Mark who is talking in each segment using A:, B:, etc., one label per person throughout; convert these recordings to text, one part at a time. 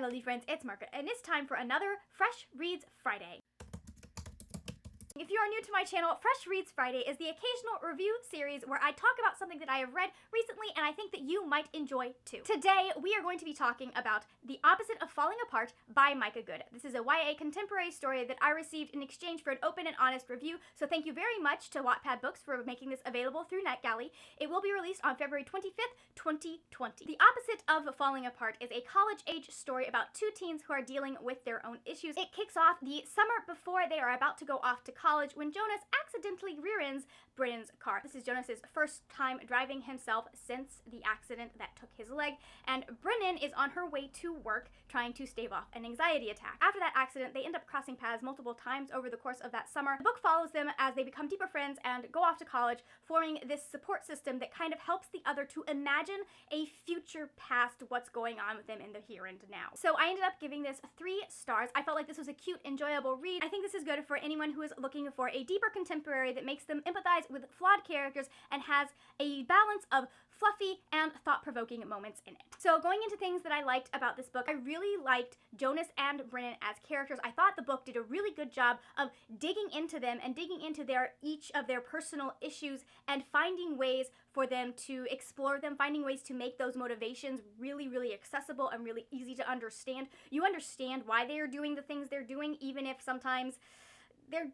A: lovely friends, it's Micah, and it's time for another Fresh Reads Friday. If you are new to my channel, Fresh Reads Friday is the occasional review series where I talk about something that I have read recently and I think that you might enjoy too. Today, we are going to be talking about The Opposite of Falling Apart by Micah Good. This is a YA contemporary story that I received in exchange for an open and honest review, so thank you very much to Wattpad Books for making this available through NetGalley. It will be released on February 25th, 2020. The Opposite of Falling Apart is a college-age story about two teens who are dealing with their own issues. It kicks off the summer before they are about to go off to college when Jonas accidentally rear-ends Brennan's car. This is Jonas's first time driving himself since the accident that took his leg, and Brennan is on her way to work trying to stave off an anxiety attack. After that accident, they end up crossing paths multiple times over the course of that summer. The book follows them as they become deeper friends and go off to college, forming this support system that kind of helps the other to imagine a future past what's going on with them in the here and now. So I ended up giving this 3 stars. I felt like this was a cute, enjoyable read. I think this is good for anyone who is looking for a deeper contemporary that makes them empathize with flawed characters and has a balance of fluffy and thought-provoking moments in it. So going into things that I liked about this book, I really liked Jonas and Brennan as characters. I thought the book did a really good job of digging into them and digging into each of their personal issues and finding ways for them to explore them, finding ways to make those motivations really, really accessible and really easy to understand. You understand why they are doing the things they're doing, even if sometimes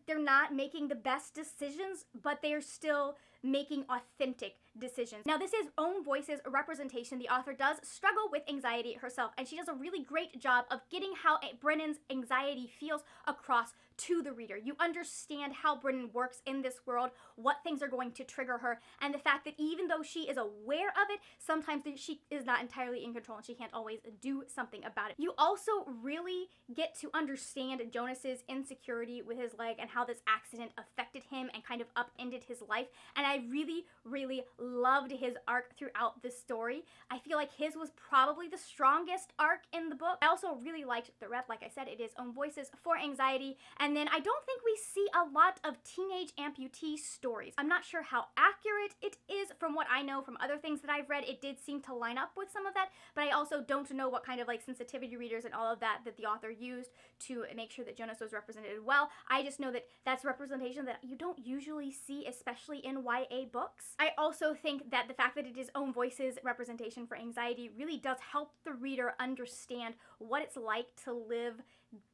A: they're not making the best decisions, but they're still making authentic decisions. Now, this is own voices representation. The author does struggle with anxiety herself, and she does a really great job of getting how Brennan's anxiety feels across to the reader. You understand how Brennan works in this world, what things are going to trigger her, and the fact that even though she is aware of it, sometimes she is not entirely in control and she can't always do something about it. You also really get to understand Jonas's insecurity with his leg and how this accident affected him and kind of upended his life, and I really, really loved his arc throughout this story. I feel like his was probably the strongest arc in the book. I also really liked the rep. Like I said, it is own voices for anxiety. And then I don't think we see a lot of teenage amputee stories. I'm not sure how accurate it is. From what I know from other things that I've read, it did seem to line up with some of that, but I also don't know what kind of like sensitivity readers and all of that the author used to make sure that Jonas was represented well. I just know that that's representation that you don't usually see, especially in YA books. I also think that the fact that it is own voices representation for anxiety really does help the reader understand what it's like to live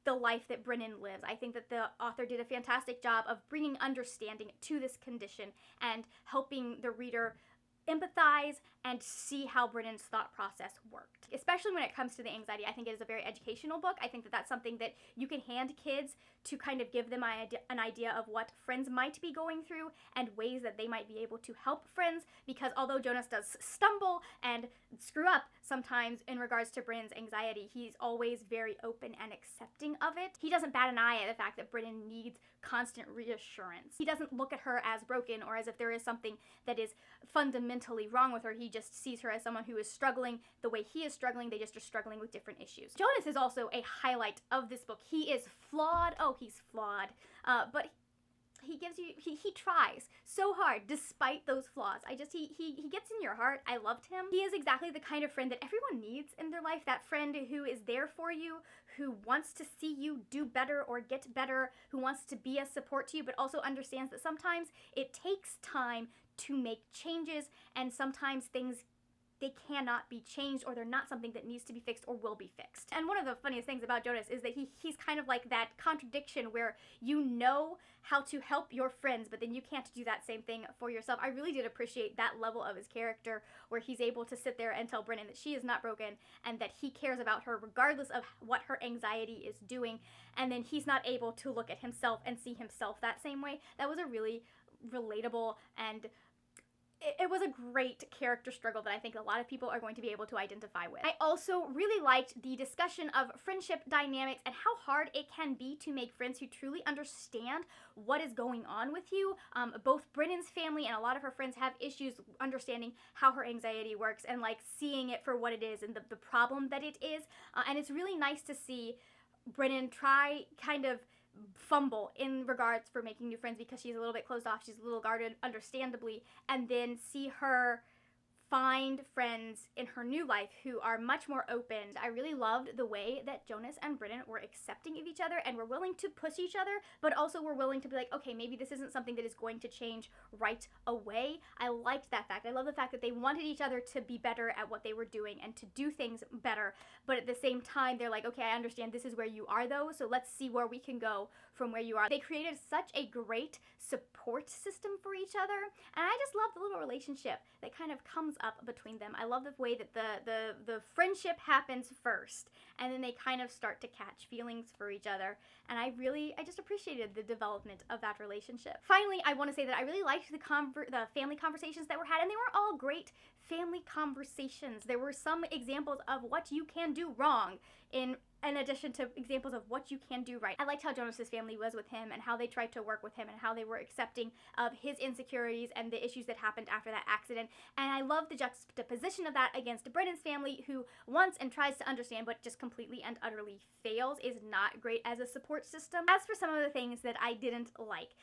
A: the life that Brennan lives. I think that the author did a fantastic job of bringing understanding to this condition and helping the reader empathize and see how Brennan's thought process worked. Especially when it comes to the anxiety, I think it is a very educational book. I think that that's something that you can hand kids to kind of give them an idea of what friends might be going through and ways that they might be able to help friends, because although Jonas does stumble and screw up sometimes in regards to Brennan's anxiety, he's always very open and accepting of it. He doesn't bat an eye at the fact that Brennan needs constant reassurance. He doesn't look at her as broken or as if there is something that is fundamentally wrong with her. He just sees her as someone who is struggling the way he is struggling. They just are struggling with different issues. Jonas is also a highlight of this book. He is flawed. Oh, he's flawed. But he tries so hard despite those flaws. He gets in your heart. I loved him. He is exactly the kind of friend that everyone needs in their life. That friend who is there for you, who wants to see you do better or get better, who wants to be a support to you, but also understands that sometimes it takes time to make changes, and sometimes things, they cannot be changed, or they're not something that needs to be fixed or will be fixed. And one of the funniest things about Jonas is that he's kind of like that contradiction where you know how to help your friends, but then you can't do that same thing for yourself. I really did appreciate that level of his character, where he's able to sit there and tell Brennan that she is not broken and that he cares about her regardless of what her anxiety is doing, and then he's not able to look at himself and see himself that same way. That was a really relatable, and it was a great character struggle that I think a lot of people are going to be able to identify with. I also really liked the discussion of friendship dynamics and how hard it can be to make friends who truly understand what is going on with you. Both Brennan's family and a lot of her friends have issues understanding how her anxiety works and like seeing it for what it is and the problem that it is. And it's really nice to see Brennan try kind of fumble in regards for making new friends because she's a little bit closed off, she's a little guarded, understandably, and then see her find friends in her new life who are much more open. I really loved the way that Jonas and Britton were accepting of each other and were willing to push each other, but also were willing to be like, okay, maybe this isn't something that is going to change right away. I liked that fact. I love the fact that they wanted each other to be better at what they were doing and to do things better, but at the same time, they're like, okay, I understand this is where you are though, so let's see where we can go from where you are. They created such a great support system for each other, and I just love the little relationship that kind of comes up between them. I love the way that the friendship happens first, and then they kind of start to catch feelings for each other, and I just appreciated the development of that relationship. Finally, I want to say that I really liked the family conversations that were had, and they were all great family conversations. There were some examples of what you can do wrong in addition to examples of what you can do right. I liked how Jonas's family was with him and how they tried to work with him and how they were accepting of his insecurities and the issues that happened after that accident. And I love the juxtaposition of that against Britton's family, who wants and tries to understand but just completely and utterly fails, is not great as a support system. As for some of the things that I didn't like,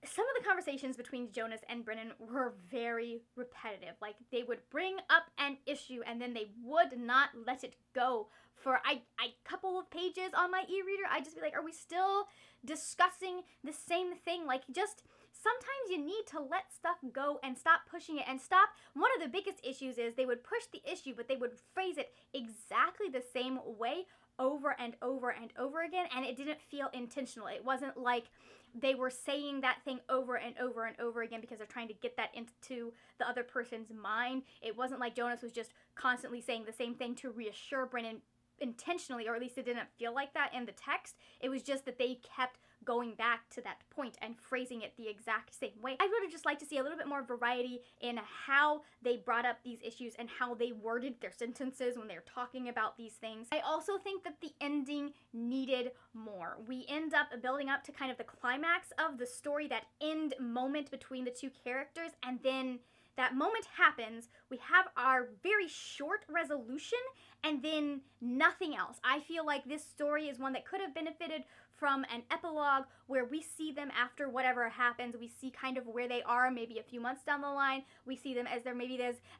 A: some of the conversations between Jonas and Britton were very repetitive. Like, they would bring up an issue and then they would not let it go for a couple of pages on my e-reader. I'd just be like, are we still discussing the same thing? Like, just sometimes you need to let stuff go and stop pushing it and stop. One of the biggest issues is they would push the issue, but they would phrase it exactly the same way over and over and over again, and it didn't feel intentional. It wasn't like they were saying that thing over and over and over again because they're trying to get that into the other person's mind. It wasn't like Jonas was just constantly saying the same thing to reassure Brennan intentionally, or at least it didn't feel like that in the text. It was just that they kept going back to that point and phrasing it the exact same way. I would have just liked to see a little bit more variety in how they brought up these issues and how they worded their sentences when they're talking about these things. I also think that the ending needed more. We end up building up to kind of the climax of the story, that end moment between the two characters, and then that moment happens, we have our very short resolution, and then nothing else. I feel like this story is one that could have benefited from an epilogue where we see them after whatever happens. We see kind of where they are maybe a few months down the line. We see them as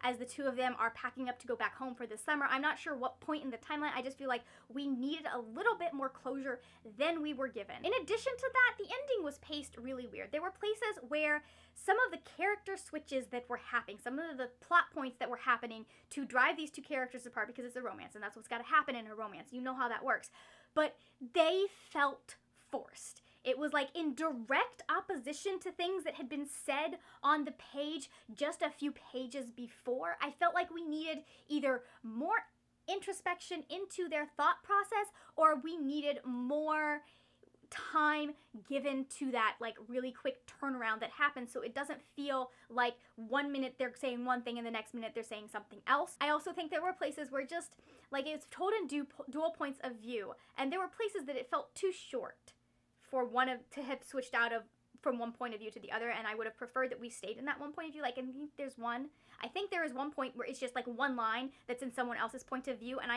A: as the two of them are packing up to go back home for the summer. I'm not sure what point in the timeline. I just feel like we needed a little bit more closure than we were given. In addition to that, the ending was paced really weird. There were places where some of the character switches that were happening, some of the plot points that were happening to drive these two characters apart, because it's a romance and that's what's got to happen in a romance. You know how that works. But they felt forced. It was like in direct opposition to things that had been said on the page just a few pages before. I felt like we needed either more introspection into their thought process, or we needed more time given to that like really quick turnaround that happens, so it doesn't feel like 1 minute they're saying one thing and the next minute they're saying something else. I also think there were places where just like it's told in dual points of view, and there were places that it felt too short for to have switched out of from one point of view to the other, and I would have preferred that we stayed in that one point of view. Like, I think there is one point where it's just like one line that's in someone else's point of view, and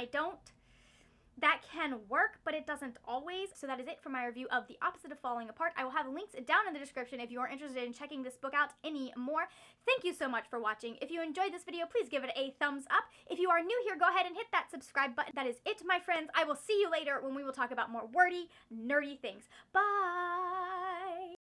A: that can work, but it doesn't always. So that is it for my review of The Opposite of Falling Apart. I will have links down in the description if you are interested in checking this book out any more. Thank you so much for watching. If you enjoyed this video, please give it a thumbs up. If you are new here, go ahead and hit that subscribe button. That is it, my friends. I will see you later when we will talk about more wordy, nerdy things. Bye!